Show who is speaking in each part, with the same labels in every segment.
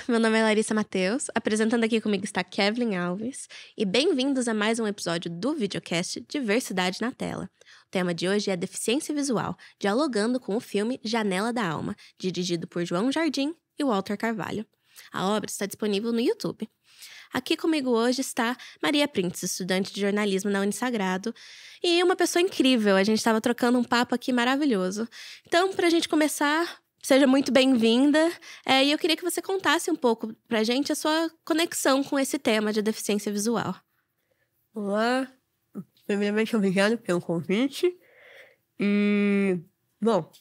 Speaker 1: meu nome é Larissa Mateus, apresentando aqui comigo está Kevlin Alves, e bem-vindos a mais um episódio do videocast Diversidade na Tela. O tema de hoje é deficiência visual, dialogando com o filme Janela da Alma, dirigido por João Jardim e Walter Carvalho. A obra está disponível no YouTube. Aqui comigo hoje está Maria Printz, estudante de jornalismo na Unisagrado, e uma pessoa incrível, a gente estava trocando um papo aqui maravilhoso. Então, para a gente começar... Seja muito bem-vinda, e eu queria que você contasse um pouco pra gente a sua conexão com esse tema de deficiência visual.
Speaker 2: Olá, primeiramente obrigado pelo convite. Bom,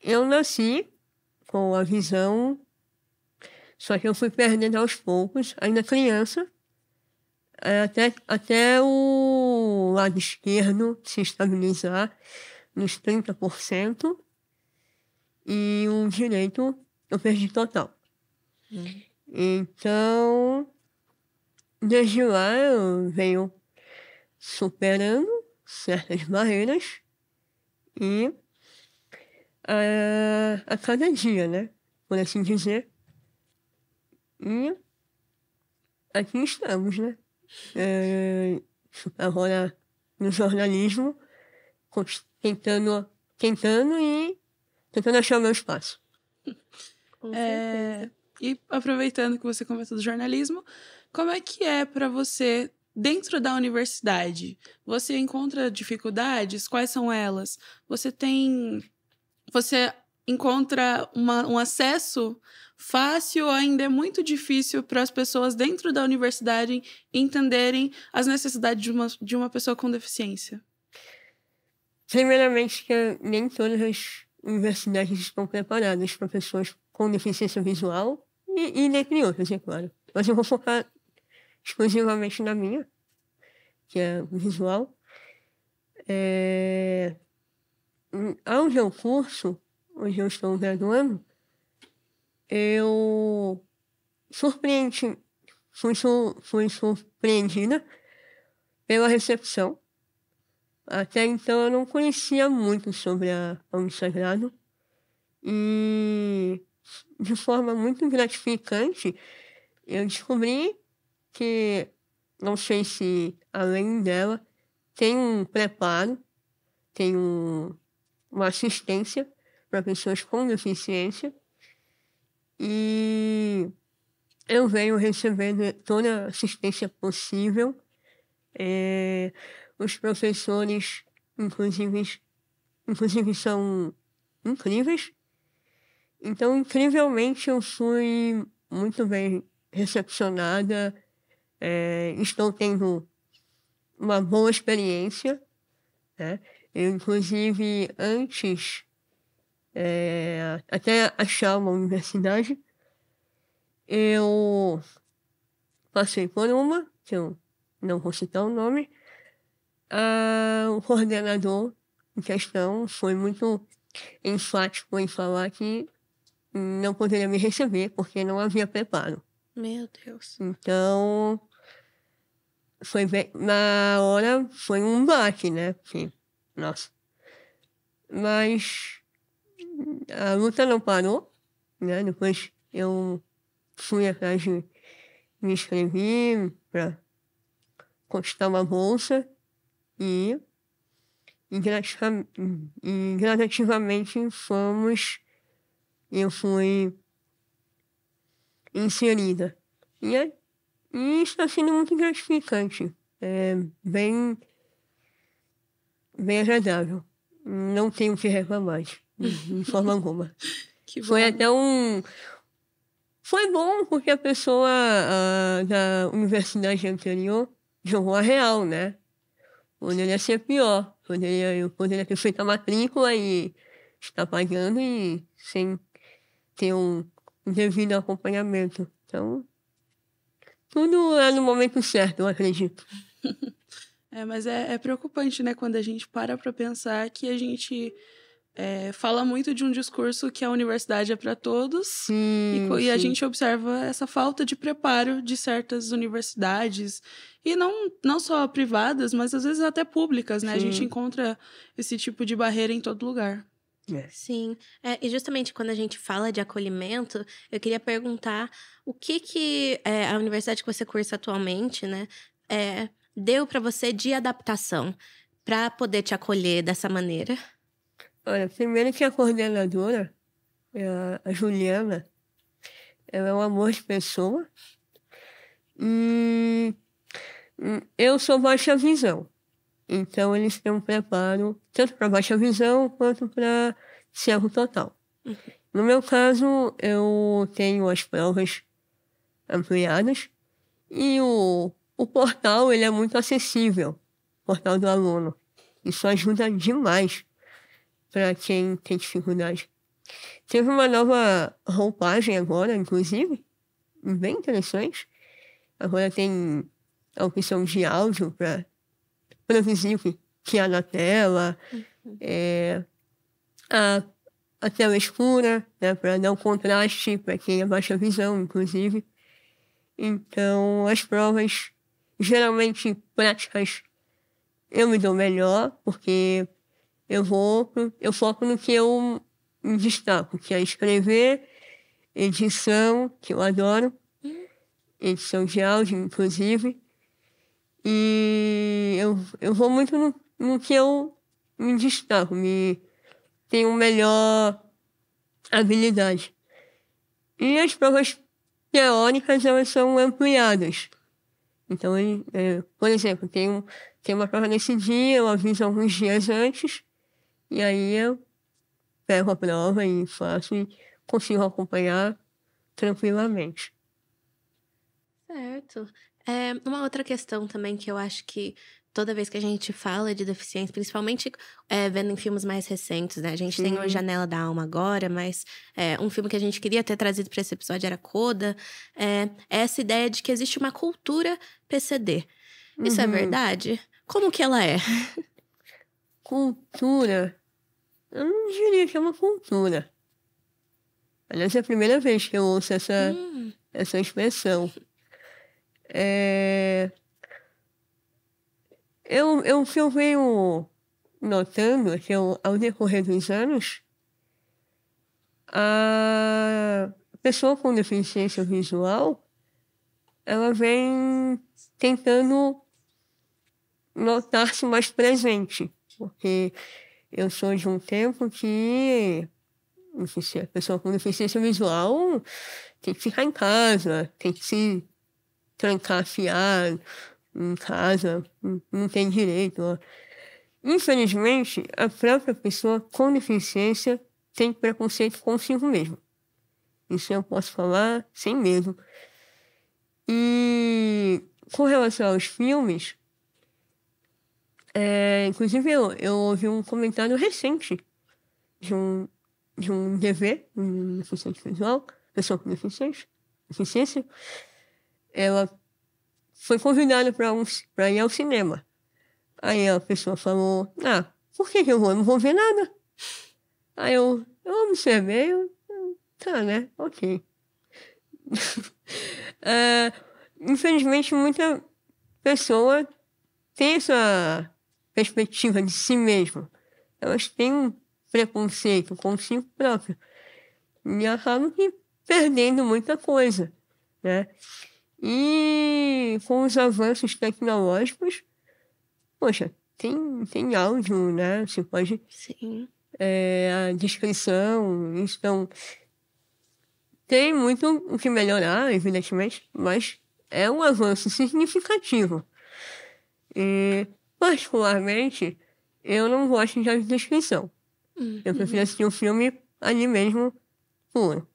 Speaker 2: eu nasci com a visão, só que eu fui perdendo aos poucos, ainda criança, até o lado esquerdo se estabilizar nos 30%, e o direito eu perdi total. Então, desde lá eu venho superando certas barreiras e a cada dia, né? Por assim dizer. E aqui estamos, né? Agora no jornalismo, tentando achar o meu espaço.
Speaker 1: Com certeza.
Speaker 3: E aproveitando que você conversou do jornalismo, como é que é para você, dentro da universidade? Você encontra dificuldades? Quais são elas? Você encontra um acesso fácil ou ainda é muito difícil para as pessoas dentro da universidade entenderem as necessidades de uma pessoa com deficiência?
Speaker 2: Primeiramente, que nem todas as universidades estão preparadas para pessoas com deficiência visual e dentre outras, é claro. Mas eu vou focar exclusivamente na minha, que é visual. Onde eu curso, onde eu estou graduando, eu fui surpreendida pela recepção. Até então eu não conhecia muito sobre a Unisagrado e de forma muito gratificante eu descobri que, não sei se além dela, tem um preparo, tem uma assistência para pessoas com deficiência e eu venho recebendo toda a assistência possível. Os professores, inclusive são incríveis. Então, incrivelmente, eu fui muito bem recepcionada. Estou tendo uma boa experiência, né? Eu, inclusive, antes, até achar uma universidade, eu passei por uma, que eu não vou citar o nome. O coordenador em questão foi muito enfático em falar que não poderia me receber porque não havia preparo.
Speaker 1: Meu Deus.
Speaker 2: Então, na hora foi um baque, né? Porque, nossa. Mas a luta não parou, né? Depois eu fui atrás de me inscrever para conquistar uma bolsa. E gradativamente eu fui inserida. E está sendo muito gratificante. Bem agradável. Não tenho o que reclamar, de forma alguma. Foi até Foi bom porque a pessoa da universidade anterior jogou a real, né? Poderia ser pior. Eu poderia ter feito a matrícula e estar pagando e sem ter um devido acompanhamento. Então, tudo é no momento certo, eu acredito.
Speaker 3: Mas é preocupante, né? Quando a gente para pensar que a gente fala muito de um discurso que a universidade é para todos e a gente observa essa falta de preparo de certas universidades e não só privadas, mas às vezes até públicas, né? Sim. A gente encontra esse tipo de barreira em todo lugar.
Speaker 1: Sim. E justamente quando a gente fala de acolhimento, eu queria perguntar o que a universidade que você cursa atualmente, né, deu para você de adaptação para poder te acolher dessa maneira?
Speaker 2: Olha, primeiro que a coordenadora, a Juliana, ela é um amor de pessoa. E eu sou baixa visão. Então, eles têm um preparo tanto para baixa visão quanto para cego total. No meu caso, eu tenho as provas ampliadas e o portal ele é muito acessível, o portal do aluno. Isso ajuda demais para quem tem dificuldade. Teve uma nova roupagem agora, inclusive, bem interessante. Agora tem a opção de áudio para produzir o que há na tela, a tela escura, né, para dar um contraste para quem é baixa visão, inclusive. Então, as provas, geralmente práticas, eu me dou melhor, porque eu foco no que eu me destaco, que é escrever, edição, que eu adoro, edição de áudio, inclusive. E eu vou muito no que eu me destaco, tenho melhor habilidade. E as provas teóricas, elas são ampliadas. Então, por exemplo, tem uma prova nesse dia, eu aviso alguns dias antes, e aí eu pego a prova e faço e consigo acompanhar tranquilamente.
Speaker 1: Certo. Uma outra questão também que eu acho que toda vez que a gente fala de deficiência, principalmente vendo em filmes mais recentes, né? A gente tem o Janela da Alma agora, mas um filme que a gente queria ter trazido para esse episódio era Coda. Essa ideia de que existe uma cultura PCD. Isso é verdade? Como que ela é?
Speaker 2: Cultura? Eu não diria que é uma cultura. Aliás, é a primeira vez que eu ouço essa expressão. O que eu venho notando é que ao decorrer dos anos, a pessoa com deficiência visual, ela vem tentando notar-se mais presente. Porque eu sou de um tempo que a pessoa com deficiência visual tem que ficar em casa, tem que se trancafiar em casa, não tem direito. Ó. Infelizmente, a própria pessoa com deficiência tem preconceito consigo mesmo. Isso eu posso falar sem medo. E com relação aos filmes, inclusive eu ouvi um comentário recente de um DV, um deficiente visual, pessoa com deficiência, ela foi convidada para ir ao cinema. Aí a pessoa falou, por que eu vou? Eu não vou ver nada. Aí eu observei, tá, né? Ok. Infelizmente, muita pessoa tem essa perspectiva de si mesma. Elas têm um preconceito consigo próprio. E acabam perdendo muita coisa, né? E com os avanços tecnológicos, poxa, tem áudio, né? Você pode...
Speaker 1: Sim.
Speaker 2: A descrição, então... Tem muito o que melhorar, evidentemente, mas é um avanço significativo. E, particularmente, eu não gosto de descrição. Eu prefiro assistir um filme ali mesmo, puro.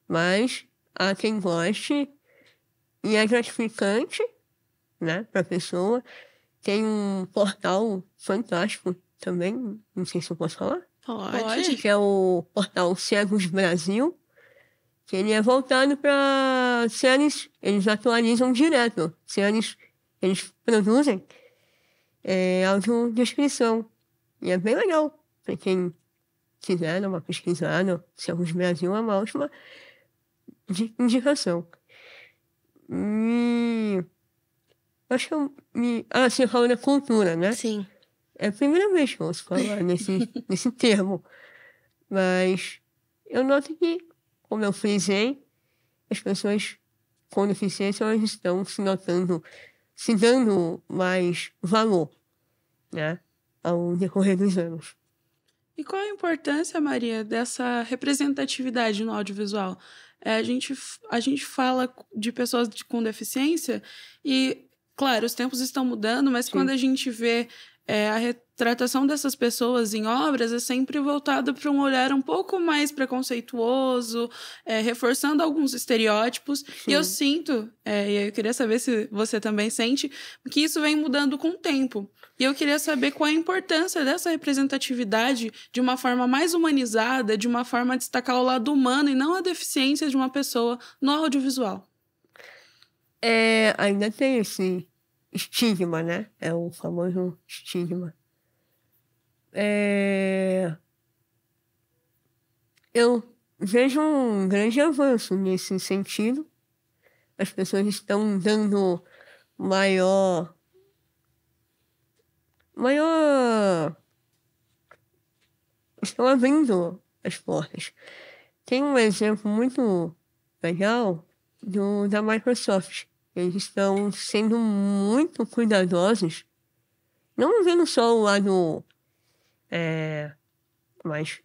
Speaker 2: Mas há quem goste e é gratificante, né, para a pessoa. Tem um portal fantástico também, não sei se eu posso falar.
Speaker 1: Pode.
Speaker 2: Que é o portal Cegos Brasil, que ele é voltado para séries, eles atualizam direto, séries eles produzem audiodescrição. E é bem legal, para quem quiser dar uma pesquisada, Cegos Brasil é uma ótima indicação. Acho que você falou da cultura, né?
Speaker 1: Sim.
Speaker 2: É a primeira vez que eu ouço falar nesse termo. Mas eu noto que, como eu frisei, as pessoas com deficiência elas estão se dando mais valor, né, ao decorrer dos anos.
Speaker 3: E qual a importância, Maria, dessa representatividade no audiovisual? A gente fala de pessoas com deficiência e, claro, os tempos estão mudando, mas
Speaker 2: Sim.
Speaker 3: quando a gente vê a retratação dessas pessoas em obras, é sempre voltado para um olhar um pouco mais preconceituoso, reforçando alguns estereótipos.
Speaker 2: Sim.
Speaker 3: E eu sinto, e eu queria saber se você também sente, que isso vem mudando com o tempo. E eu queria saber qual a importância dessa representatividade de uma forma mais humanizada, de uma forma a destacar o lado humano e não a deficiência de uma pessoa no audiovisual.
Speaker 2: Ainda tem esse estigma, né? É o famoso estigma. Eu vejo um grande avanço nesse sentido. As pessoas estão dando maior... Estão abrindo as portas. Tem um exemplo muito legal da Microsoft. Eles estão sendo muito cuidadosos, não vendo só o lado mais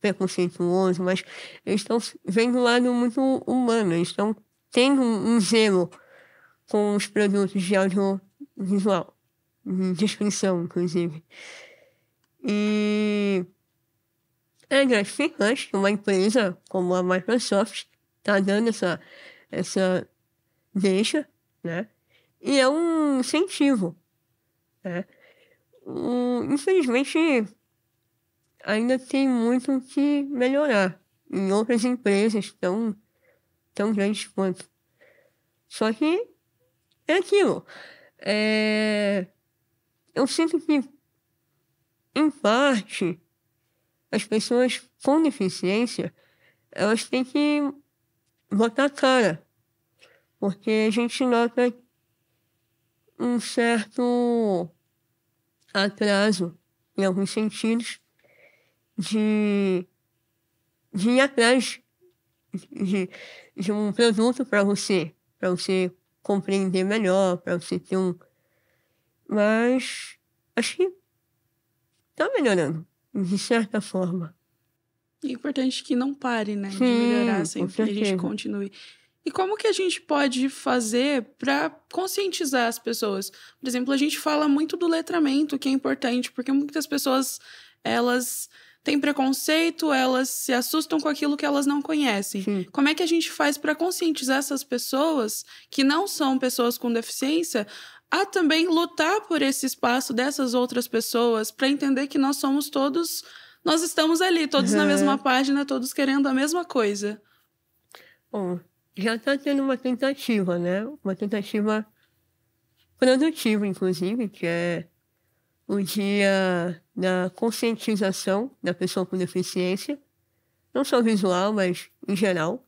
Speaker 2: preconceituoso, mas eles estão vendo o lado muito humano. Eles estão tendo um zelo com os produtos de audiovisual, de descrição, inclusive. E é gratificante que uma empresa como a Microsoft está dando essa deixa, né? E é um incentivo, né? Infelizmente, ainda tem muito que melhorar em outras empresas tão grandes quanto. Só que é aquilo. Eu sinto que, em parte, as pessoas com deficiência, elas têm que botar a cara. Porque a gente nota um certo atraso, em alguns sentidos, de ir atrás de um produto para você compreender melhor, para você ter um... Mas acho que está melhorando, de certa forma.
Speaker 3: E é importante que não pare, né?
Speaker 2: Sim,
Speaker 3: de melhorar sempre,
Speaker 2: com
Speaker 3: que a gente
Speaker 2: certeza.
Speaker 3: continue. E como que a gente pode fazer para conscientizar as pessoas? Por exemplo, a gente fala muito do letramento, que é importante, porque muitas pessoas, elas têm preconceito, elas se assustam com aquilo que elas não conhecem.
Speaker 2: Sim.
Speaker 3: Como é que a gente faz para conscientizar essas pessoas, que não são pessoas com deficiência, a também lutar por esse espaço dessas outras pessoas, para entender que nós somos todos... Nós estamos ali, todos na mesma página, todos querendo a mesma coisa.
Speaker 2: Bom, já está tendo uma tentativa, né? Uma tentativa produtiva, inclusive, que é o Dia da Conscientização da Pessoa com Deficiência, não só visual, mas em geral,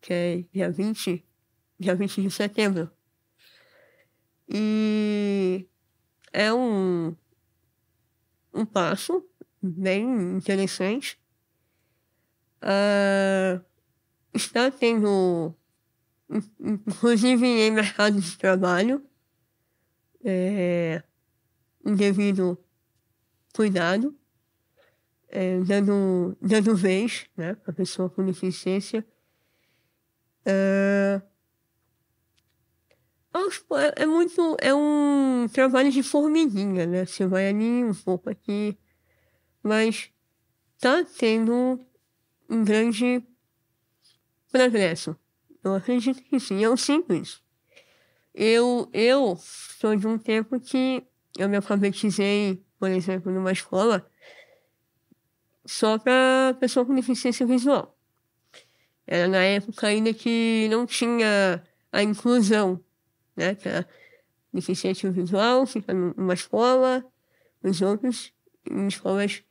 Speaker 2: que é dia 20 de setembro. E é um passo bem interessante. Está tendo, inclusive em mercado de trabalho, um devido cuidado, dando vez, né, para a pessoa com deficiência. É um trabalho de formiguinha, né? Você vai ali, um pouco aqui, mas está tendo um grande progresso. Eu acredito que sim, eu sinto isso. Eu sou de um tempo que eu me alfabetizei, por exemplo, numa escola só para pessoa com deficiência visual. Era na época ainda que não tinha a inclusão, né? Que a deficiência visual fica numa escola, os outros em escolas,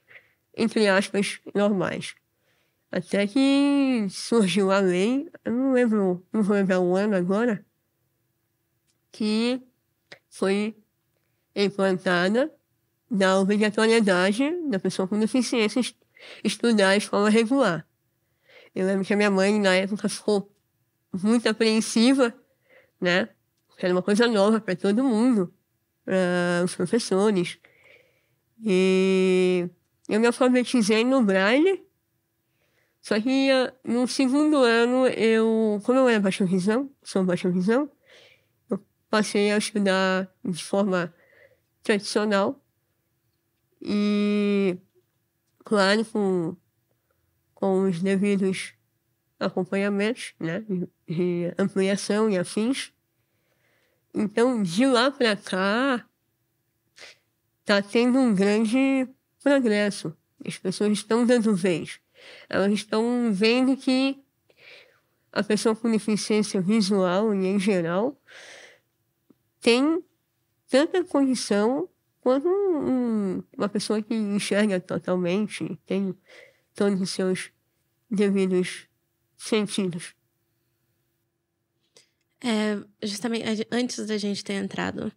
Speaker 2: entre aspas, normais. Até que surgiu a lei, eu não vou lembrar o ano agora, que foi implantada da obrigatoriedade da pessoa com deficiência estudar a escola regular. Eu lembro que a minha mãe, na época, ficou muito apreensiva, né? Era uma coisa nova para todo mundo, para os professores. E eu me alfabetizei no Braille, só que no segundo ano, como eu era baixa visão, sou baixa visão, eu passei a estudar de forma tradicional e, claro, com os devidos acompanhamentos, né, de ampliação e afins. Então, de lá para cá, está tendo um grande progresso. As pessoas estão dando vez. Elas estão vendo que a pessoa com deficiência visual, e em geral, tem tanta condição quanto uma pessoa que enxerga totalmente, tem todos os seus devidos sentidos.
Speaker 1: Justamente, antes da gente ter entrado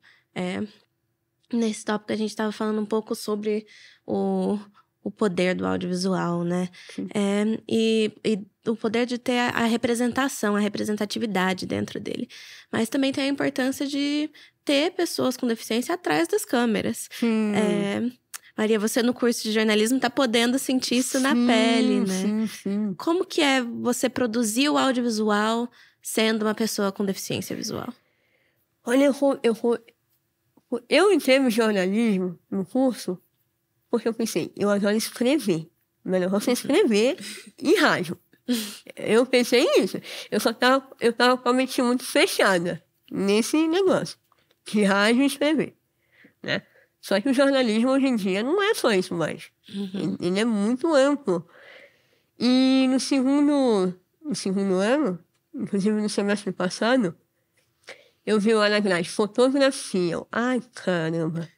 Speaker 1: nesse tópico, a gente estava falando um pouco sobre o poder do audiovisual, né? E o poder de ter a representação, a representatividade dentro dele. Mas também tem a importância de ter pessoas com deficiência atrás das câmeras. Maria, você no curso de jornalismo está podendo sentir isso na pele, né?
Speaker 2: Sim.
Speaker 1: Como que é você produzir o audiovisual sendo uma pessoa com deficiência visual?
Speaker 2: Olha, eu entrei no jornalismo, no curso, porque eu pensei, eu adoro escrever. Melhor você escrever em rádio. Eu pensei nisso. Eu tava com a mente muito fechada nesse negócio de rádio e escrever, né? Só que o jornalismo hoje em dia não é só isso mais. Ele é muito amplo. E no segundo ano, inclusive no semestre passado, eu vi lá na grade fotografia. Ai, caramba,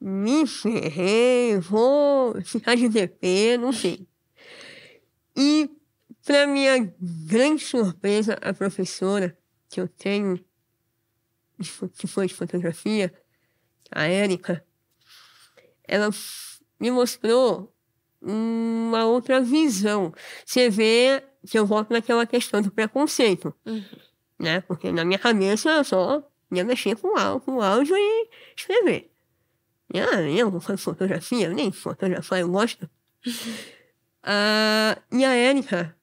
Speaker 2: me ferrei, vou ficar de DP, não sei. E, para minha grande surpresa, a professora que eu tenho, que foi de fotografia, a Érica, ela me mostrou uma outra visão. Você vê que eu volto naquela questão do preconceito, né? Porque na minha cabeça eu só ia mexer com áudio e escrever. Eu vou fazer fotografia, nem fotografar eu gosto. E a Érica,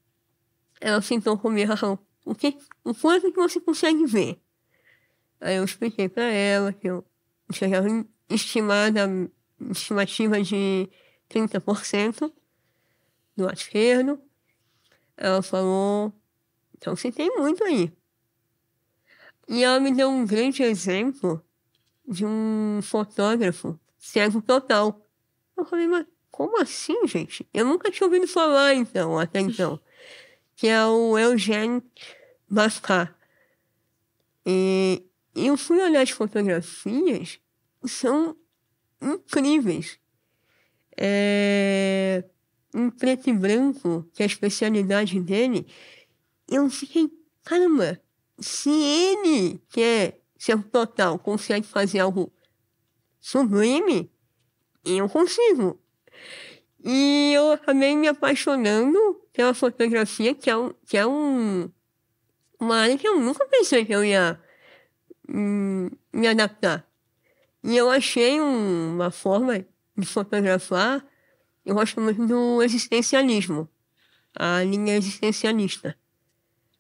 Speaker 2: ela sentou comigo e falou, o quanto que você consegue ver? Aí eu expliquei para ela que eu chegava em estimativa de 30% do lado esquerdo. Ela falou, então você tem muito aí. E ela me deu um grande exemplo de um fotógrafo cego total. Eu falei, mas como assim, gente? Eu nunca tinha ouvido falar até então. Que é o Eugène Bascar. E eu fui olhar as fotografias, são incríveis. Em preto e branco, que é a especialidade dele, eu fiquei, caramba, se ele, que é ser total, consegue fazer algo sublime, eu consigo. E eu acabei me apaixonando pela fotografia, que é uma área que eu nunca pensei que eu ia me adaptar. E eu achei uma forma de fotografar, eu gosto muito do existencialismo, a linha existencialista.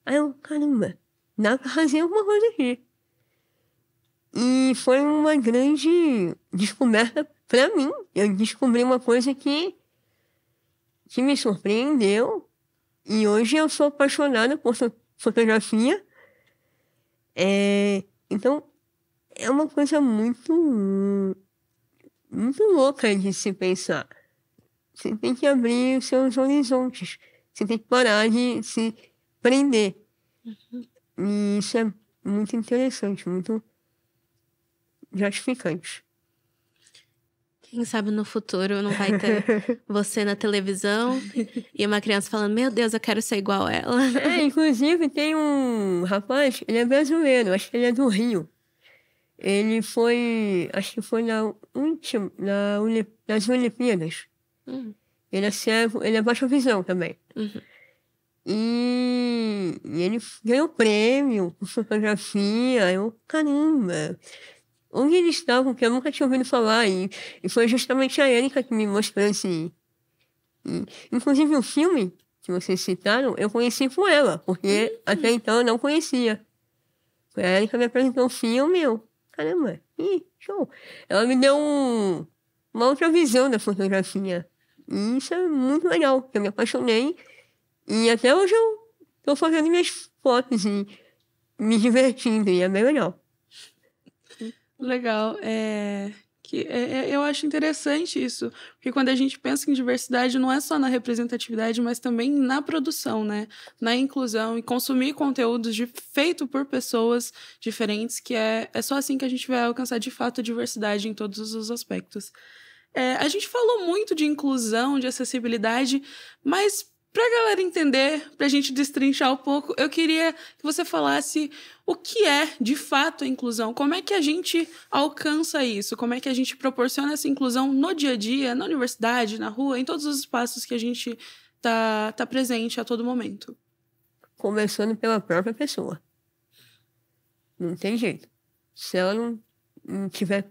Speaker 2: Aí eu, caramba, dá pra fazer alguma coisa aqui. E foi uma grande descoberta para mim. Eu descobri uma coisa que me surpreendeu. E hoje eu sou apaixonada por fotografia. Então, é uma coisa muito louca de se pensar. Você tem que abrir os seus horizontes. Você tem que parar de se prender. E isso é muito interessante, muito gratificante.
Speaker 1: Quem sabe no futuro não vai ter você na televisão e uma criança falando, meu Deus, eu quero ser igual a ela.
Speaker 2: Inclusive tem um rapaz, ele é brasileiro, acho que ele é do Rio. Ele foi, acho que foi nas Olimpíadas. Ele é cego, ele é baixa visão também. E ele ganhou prêmio por fotografia. Eu, caramba, onde eles estavam, que eu nunca tinha ouvido falar. E foi justamente a Erika que me mostrou esse... Inclusive o filme que vocês citaram, eu conheci por ela, porque até então eu não conhecia. A Erika me apresentou o filme, eu, caramba, show. Ela me deu uma outra visão da fotografia. E isso é muito legal, eu me apaixonei. E até hoje eu tô fazendo minhas fotos e me divertindo, e é bem legal.
Speaker 3: Legal. Eu acho interessante isso, porque quando a gente pensa em diversidade, não é só na representatividade, mas também na produção, né? Na inclusão e consumir conteúdos feito por pessoas diferentes, que é só assim que a gente vai alcançar, de fato, a diversidade em todos os aspectos. A gente falou muito de inclusão, de acessibilidade, mas para a galera entender, para a gente destrinchar um pouco, eu queria que você falasse o que é, de fato, a inclusão. Como é que a gente alcança isso? Como é que a gente proporciona essa inclusão no dia a dia, na universidade, na rua, em todos os espaços que a gente tá presente a todo momento?
Speaker 2: Começando pela própria pessoa. Não tem jeito. Se ela não tiver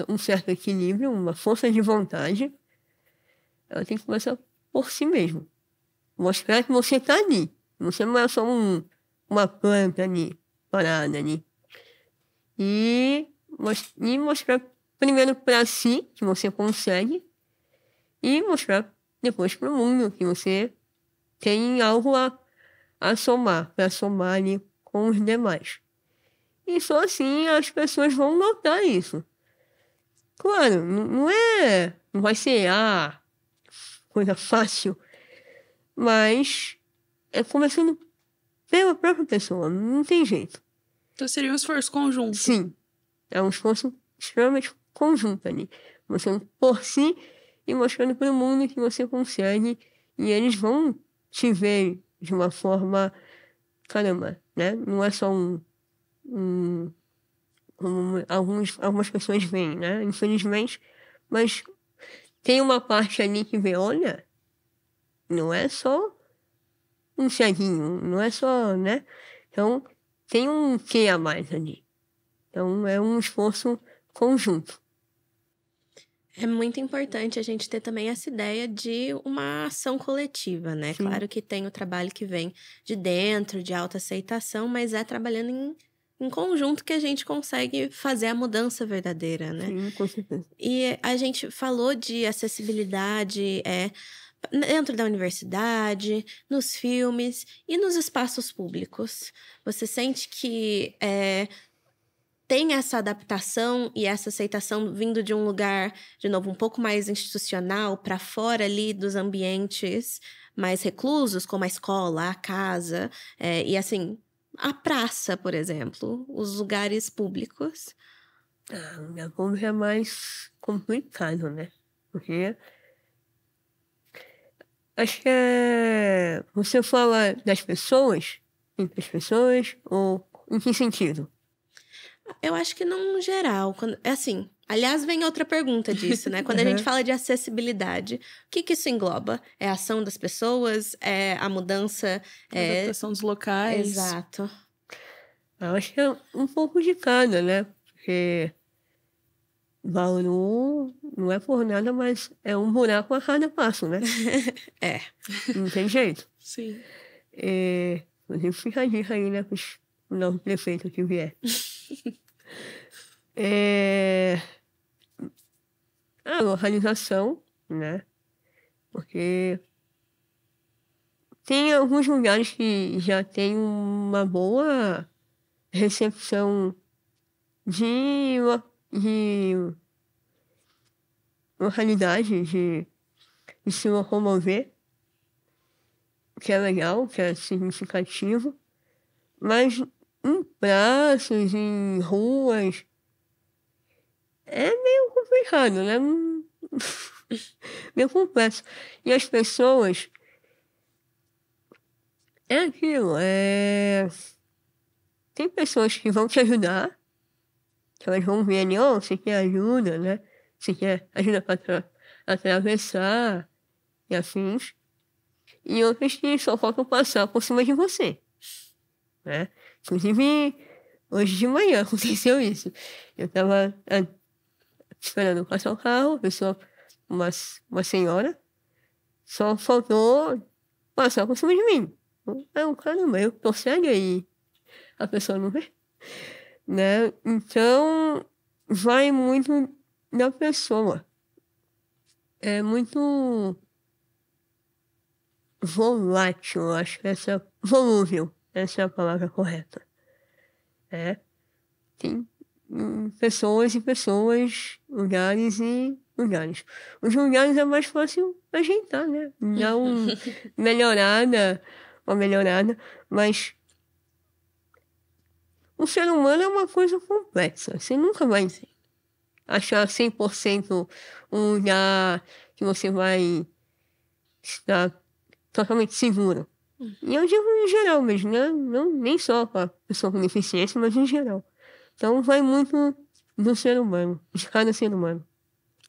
Speaker 2: um certo equilíbrio, uma força de vontade, ela tem que começar por si mesma. Mostrar que você está ali. Você não é só uma planta ali, parada ali. E mostrar primeiro para si que você consegue e mostrar depois para o mundo que você tem algo a somar, para somar ali com os demais. E só assim as pessoas vão notar isso. Claro, não vai ser coisa fácil, mas é começando pela própria pessoa, não tem jeito.
Speaker 3: Então seria um esforço conjunto.
Speaker 2: Sim, é um esforço extremamente conjunto ali. Mostrando por si e mostrando para o mundo que você consegue, e eles vão te ver de uma forma, caramba, né? Não é só como algumas pessoas veem, né? Infelizmente, mas tem uma parte ali que vê, olha, não é só um ceguinho, não é só, né? Então, tem um quê a mais ali. Então, é um esforço conjunto.
Speaker 1: É muito importante a gente ter também essa ideia de uma ação coletiva, né?
Speaker 2: Sim.
Speaker 1: Claro que tem o trabalho que vem de dentro, de autoaceitação, mas é trabalhando em conjunto que a gente consegue fazer a mudança verdadeira, né?
Speaker 2: Sim, com certeza.
Speaker 1: E a gente falou de acessibilidade dentro da universidade, nos filmes e nos espaços públicos. Você sente que tem essa adaptação e essa aceitação vindo de um lugar, de novo, um pouco mais institucional, para fora ali dos ambientes mais reclusos, como a escola, a casa, e assim, a praça, por exemplo, os lugares públicos?
Speaker 2: Minha conta é mais complicado, né? Porque acho que você fala das pessoas, entre as pessoas, ou em que sentido?
Speaker 1: Eu acho que não geral. É assim, aliás, vem outra pergunta disso, né? Quando a gente fala de acessibilidade, o que isso engloba? É a ação das pessoas? É a mudança?
Speaker 3: A adaptação dos locais.
Speaker 1: Exato.
Speaker 2: Eu acho que é um pouco de cada, né? Porque Bauru não é por nada, mas é um buraco a cada passo, né? Não tem jeito.
Speaker 3: Sim.
Speaker 2: Inclusive, fica a dica aí, né? Para o novo prefeito que vier. A localização, né? Porque tem alguns lugares que já tem uma boa recepção de localidade, de se locomover, que é legal, que é significativo, mas em praças, em ruas, é meio complicado, né? Meio complexo. E as pessoas... É aquilo, tem pessoas que vão te ajudar, que elas vão ver ali, você quer ajuda, né? Você quer ajuda para atravessar e afins. E outras que só faltam passar por cima de você, né? Inclusive, hoje de manhã aconteceu isso. Eu estava esperando passar o carro, uma senhora, só faltou passar por cima de mim. Caramba, eu tô cego aí. A pessoa não vê, né? Então, vai muito da pessoa. É muito volátil, eu acho que volúvel, essa é a palavra correta. Tem pessoas e pessoas, lugares e lugares. Os lugares é mais fácil ajeitar, né? Dar uma melhorada, mas o ser humano é uma coisa complexa. Você nunca vai achar 100% um lugar que você vai estar totalmente seguro. E eu digo em geral mesmo, né? Não, nem só para pessoa com deficiência, mas em geral. Então vai muito do ser humano, de cada ser humano.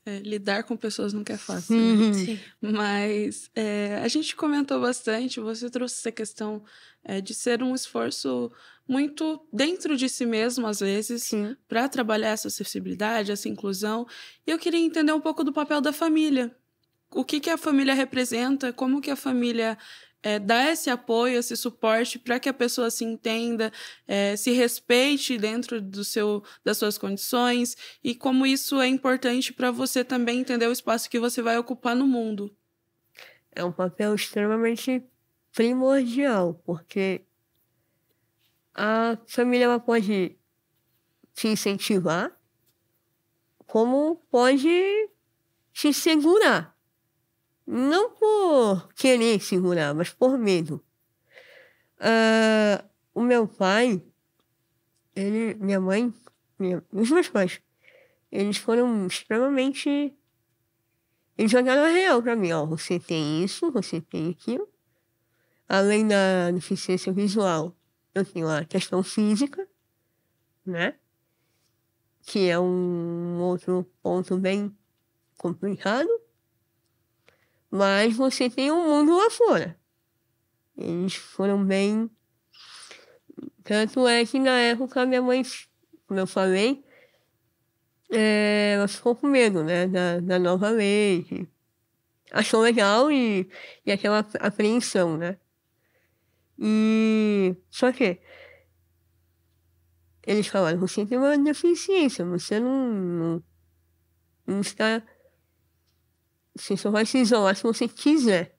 Speaker 3: Lidar com pessoas nunca é fácil, né? Sim. Mas a gente comentou bastante, você trouxe essa questão de ser um esforço muito dentro de si mesmo, às vezes, para trabalhar essa acessibilidade, essa inclusão. E eu queria entender um pouco do papel da família. O que a família representa, como que a família dá esse apoio, esse suporte para que a pessoa se entenda, se respeite dentro das suas condições e como isso é importante para você também entender o espaço que você vai ocupar no mundo.
Speaker 2: É um papel extremamente primordial, porque a família ela pode te incentivar, como pode te segurar. Não por querer segurar, mas por medo. O meu pai, minha mãe, os meus pais, eles foram extremamente... Eles jogaram a real pra mim, você tem isso, você tem aquilo. Além da deficiência visual, eu tenho a questão física, né? Que é um outro ponto bem complicado. Mas você tem um mundo lá fora. Eles foram bem... Tanto é que na época minha mãe, como eu falei, ela ficou com medo, né, da nova lei. Achou legal e aquela apreensão, né? Só que eles falaram, você tem uma deficiência, você não está... Você só vai se isolar se você quiser.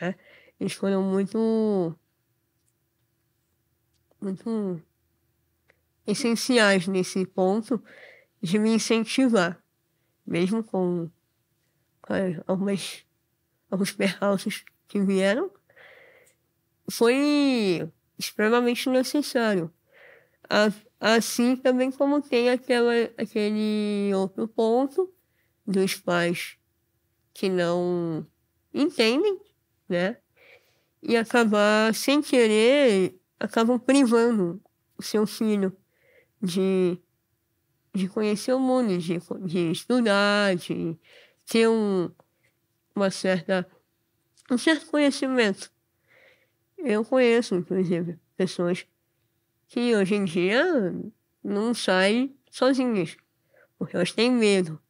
Speaker 2: Né? Eles foram muito essenciais nesse ponto de me incentivar, mesmo com alguns percalços que vieram, foi extremamente necessário. Assim também como tem aquele outro ponto dos pais que não entendem, né? E acabar, sem querer, acabam privando o seu filho de conhecer o mundo, de estudar, de ter um certo conhecimento. Eu conheço, inclusive, pessoas que hoje em dia não saem sozinhas, porque elas têm medo,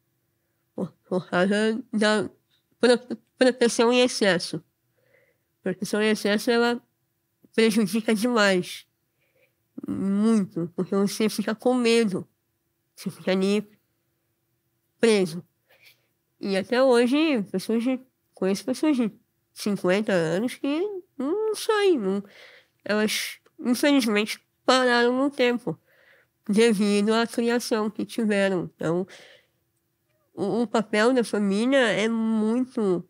Speaker 2: por causa da proteção em excesso. Proteção em excesso, ela prejudica demais. Muito, porque você fica com medo. Você fica ali preso. E até hoje, conheço pessoas de 50 anos que não saem. Elas, infelizmente, pararam no tempo devido à criação que tiveram. Então, o papel da família é muito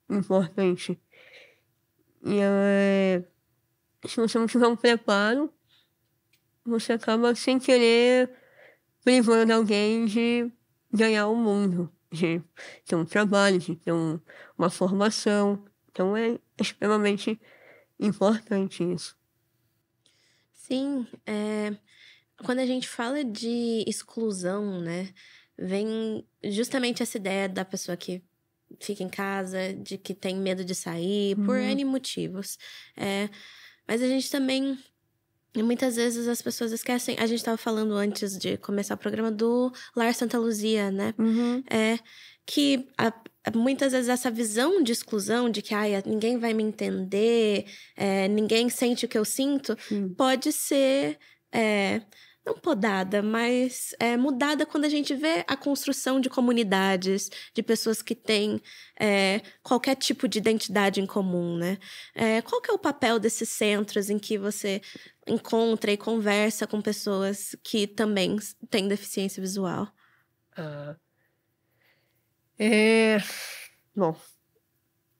Speaker 2: importante. E se você não tiver um preparo, você acaba sem querer privando alguém de ganhar o mundo, de ter um trabalho, de ter uma formação. Então é extremamente importante isso.
Speaker 1: Sim, quando a gente fala de exclusão, né, vem justamente essa ideia da pessoa que fica em casa, de que tem medo de sair, por N motivos. Mas a gente também, muitas vezes as pessoas esquecem, a gente estava falando antes de começar o programa do Lar Santa Luzia, né? Que muitas vezes essa visão de exclusão, de que ninguém vai me entender, ninguém sente o que eu sinto, pode ser não podada, mas mudada quando a gente vê a construção de comunidades, de pessoas que têm qualquer tipo de identidade em comum, né? Qual que é o papel desses centros em que você encontra e conversa com pessoas que também têm deficiência visual?
Speaker 2: Bom,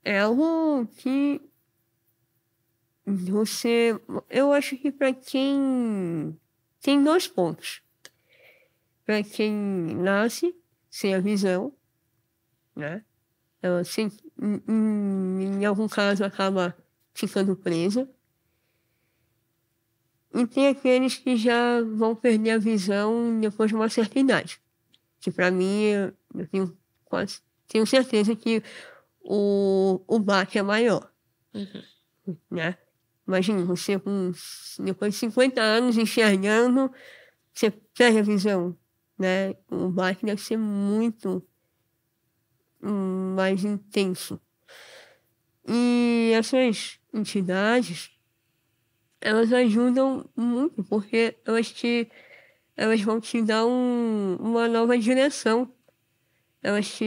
Speaker 2: é algo que eu acho que para quem tem 2 pontos. Para quem nasce sem a visão, né? Ela em algum caso acaba ficando presa. E tem aqueles que já vão perder a visão depois de uma certa idade. Que para mim, eu tenho certeza que o baque é maior. Né? Imagina, você depois de 50 anos enxergando, você perde a visão, né? O baque deve ser muito mais intenso. E essas entidades, elas ajudam muito, porque elas vão te dar uma nova direção. Elas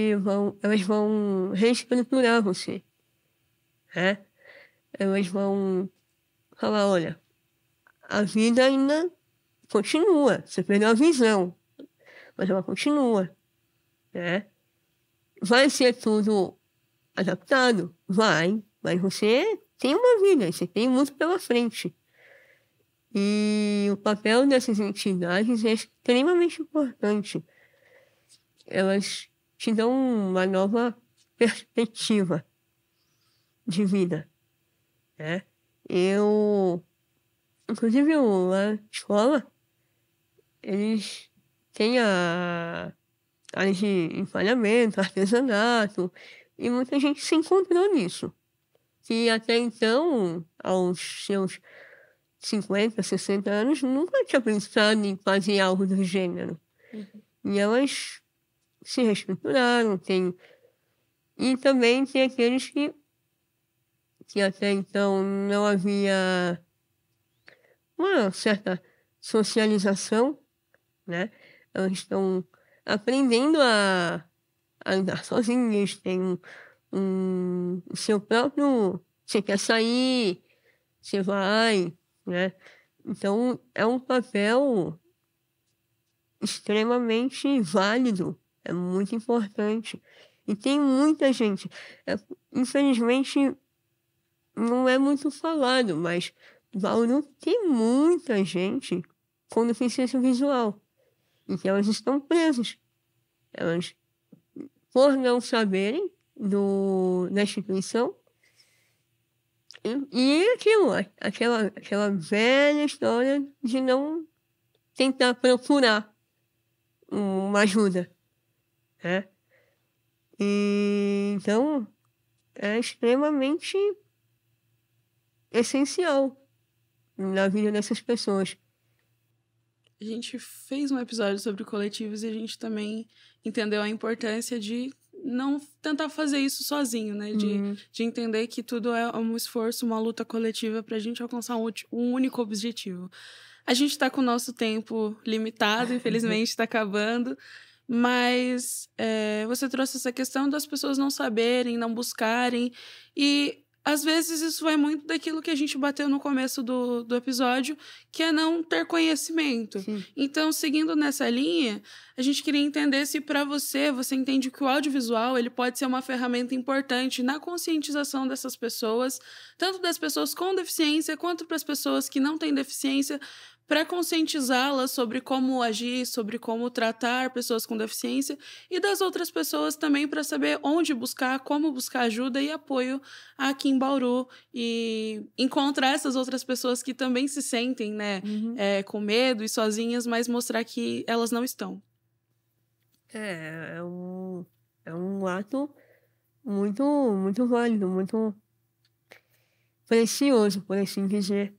Speaker 2: vão reestruturar você, né? Elas vão falar, olha, a vida ainda continua. Você perdeu a visão, mas ela continua, né? Vai ser tudo adaptado? Vai, mas você tem uma vida, você tem muito pela frente. E o papel dessas entidades é extremamente importante. Elas te dão uma nova perspectiva de vida, né? Inclusive, a escola, eles têm a área de empalhamento, artesanato, e muita gente se encontrou nisso. Que até então, aos seus 50, 60 anos, nunca tinha pensado em fazer algo do gênero. E elas se reestruturaram, e também tem aqueles que até então não havia uma certa socialização, né? Elas estão aprendendo a andar sozinhas, tem o seu próprio... Você quer sair, você vai, né? Então, é um papel extremamente válido, é muito importante. E tem muita gente, infelizmente, não é muito falado, mas Bauru tem muita gente com deficiência visual. E que elas estão presas. Elas, por não saberem da instituição, e aquela velha história de não tentar procurar uma ajuda, né? E, então, é extremamente essencial na vida dessas pessoas.
Speaker 3: A gente fez um episódio sobre coletivos e a gente também entendeu a importância de não tentar fazer isso sozinho, né? De entender que tudo é um esforço, uma luta coletiva para a gente alcançar um único objetivo. A gente está com o nosso tempo limitado, infelizmente está acabando, mas você trouxe essa questão das pessoas não saberem, não buscarem, e às vezes isso vai muito daquilo que a gente bateu no começo do episódio, que é não ter conhecimento.
Speaker 2: Sim.
Speaker 3: Então, seguindo nessa linha, a gente queria entender se para você entende que o audiovisual ele pode ser uma ferramenta importante na conscientização dessas pessoas, tanto das pessoas com deficiência quanto para as pessoas que não têm deficiência, para conscientizá-las sobre como agir, sobre como tratar pessoas com deficiência e das outras pessoas também para saber onde buscar, como buscar ajuda e apoio aqui em Bauru e encontrar essas outras pessoas que também se sentem, né, com medo e sozinhas, mas mostrar que elas não estão.
Speaker 2: É um ato muito válido, muito precioso, por assim dizer.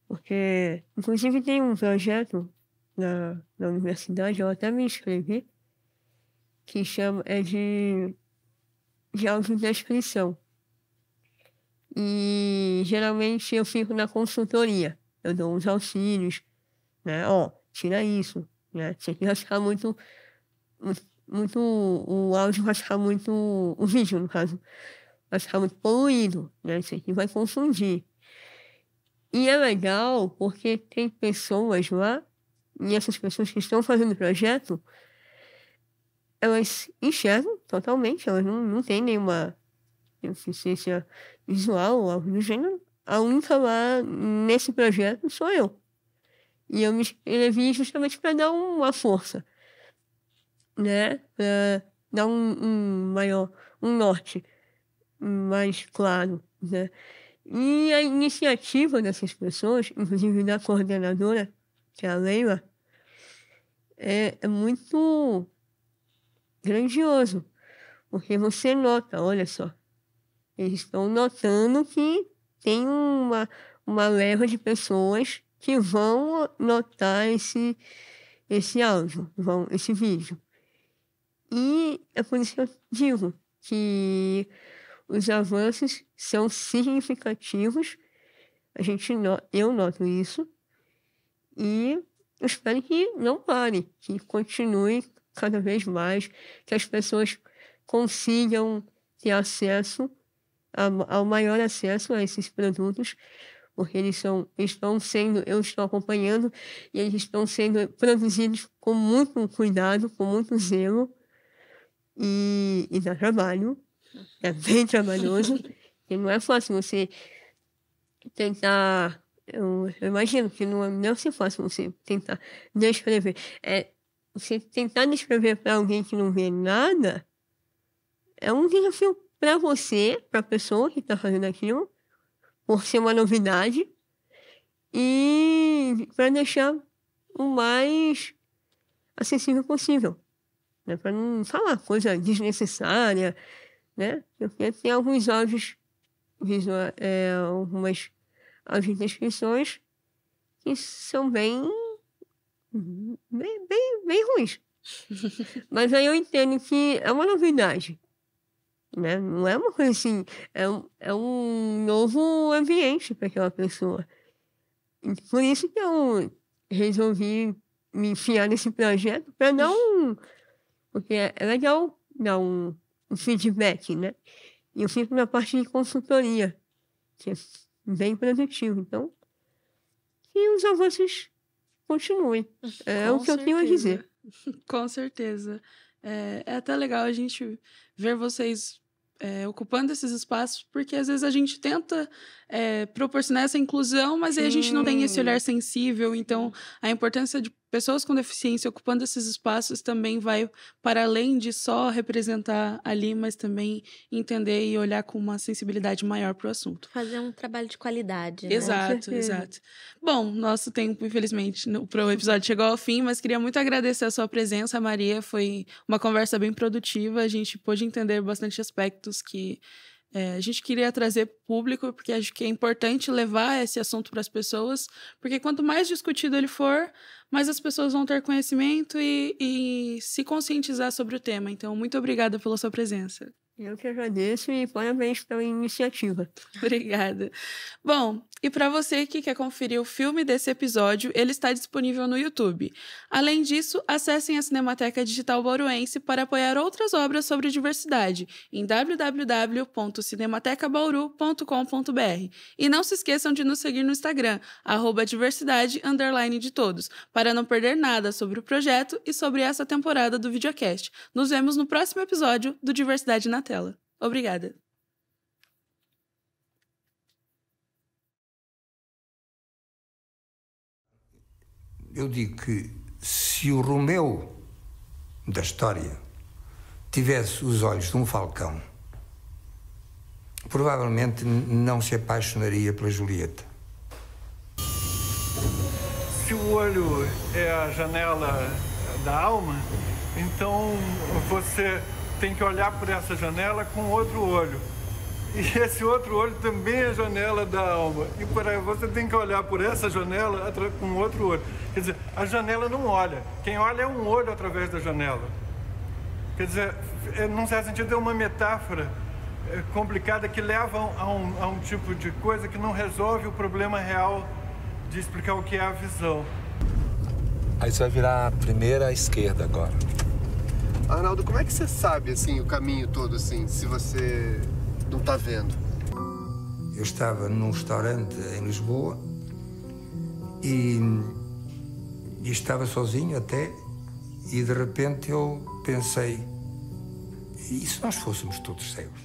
Speaker 2: Porque, inclusive, tem um projeto na universidade, eu até me inscrevi, que é de audiodescrição. E, geralmente, eu fico na consultoria. Eu dou uns auxílios, né? Tira isso, né? Isso aqui vai ficar muito... O áudio vai ficar muito... O vídeo, no caso, vai ficar muito poluído, né? Isso aqui vai confundir. E é legal porque tem pessoas lá, e essas pessoas que estão fazendo o projeto, elas enxergam totalmente, elas não têm nenhuma deficiência visual ou algo do gênero. A única lá nesse projeto sou eu. E eu me inscrevi justamente para dar uma força, né? Para dar um norte mais claro, né? E a iniciativa dessas pessoas, inclusive da coordenadora, que é a Leila, é muito grandioso. Porque você nota, olha só, eles estão notando que tem uma leva de pessoas que vão notar esse áudio, esse vídeo. E é por isso que eu digo que os avanços são significativos. Eu noto isso. E eu espero que não pare, que continue cada vez mais, que as pessoas consigam ter acesso ao maior acesso a esses produtos, porque eu estou acompanhando, e eles estão sendo produzidos com muito cuidado, com muito zelo, e dá trabalho. É bem trabalhoso. E não é fácil você tentar... Eu imagino que não é assim fácil você tentar descrever. Você tentar descrever para alguém que não vê nada é um desafio para você, para a pessoa que está fazendo aquilo, por ser uma novidade, e para deixar o mais acessível possível. Né? Para não falar coisa desnecessária, né? Porque tem alguns áudios, algumas audiodescrições que são bem ruins. Mas aí eu entendo que é uma novidade, né? Não é uma coisa assim, é um novo ambiente para aquela pessoa. E por isso que eu resolvi me enfiar nesse projeto para dar porque é legal dar um feedback, né? E eu fico na parte de consultoria, que é bem produtivo. Então, que os avanços continuem. É o que eu tenho a dizer.
Speaker 3: Com certeza. É até legal a gente ver vocês ocupando esses espaços, porque às vezes a gente tenta proporcionar essa inclusão, mas aí a gente não tem esse olhar sensível. Então, a importância de pessoas com deficiência ocupando esses espaços também vai para além de só representar ali, mas também entender e olhar com uma sensibilidade maior para o assunto.
Speaker 1: Fazer um trabalho de qualidade, né?
Speaker 3: Exato. Bom, nosso tempo, infelizmente, pro episódio chegou ao fim, mas queria muito agradecer a sua presença, Maria. Foi uma conversa bem produtiva, a gente pôde entender bastante aspectos que a gente queria trazer público, porque acho que é importante levar esse assunto para as pessoas, porque quanto mais discutido ele for, mais as pessoas vão ter conhecimento e se conscientizar sobre o tema. Então, muito obrigada pela sua presença.
Speaker 2: Eu que agradeço e parabéns pela iniciativa.
Speaker 3: Obrigada. Bom, e para você que quer conferir o filme desse episódio, ele está disponível no YouTube. Além disso, acessem a Cinemateca Digital Bauruense para apoiar outras obras sobre diversidade em www.cinematecabauru.com.br. E não se esqueçam de nos seguir no Instagram, @diversidade_de todos, para não perder nada sobre o projeto e sobre essa temporada do videocast. Nos vemos no próximo episódio do Diversidade na Tela. Obrigada.
Speaker 4: Eu digo que se o Romeu da história tivesse os olhos de um falcão, provavelmente não se apaixonaria pela Julieta.
Speaker 5: Se o olho é a janela da alma, então você tem que olhar por essa janela com outro olho. E esse outro olho também é a janela da alma. E você tem que olhar por essa janela com outro olho. Quer dizer, a janela não olha. Quem olha é um olho através da janela. Quer dizer, num certo sentido, é uma metáfora complicada que leva a um tipo de coisa que não resolve o problema real de explicar o que é a visão.
Speaker 6: Aí você vai virar a primeira à esquerda agora.
Speaker 7: Arnaldo, como é que você sabe, assim, o caminho todo, assim, se você não tá vendo?
Speaker 4: Eu estava num restaurante em Lisboa e estava sozinho até, e de repente eu pensei, e se nós fôssemos todos cegos?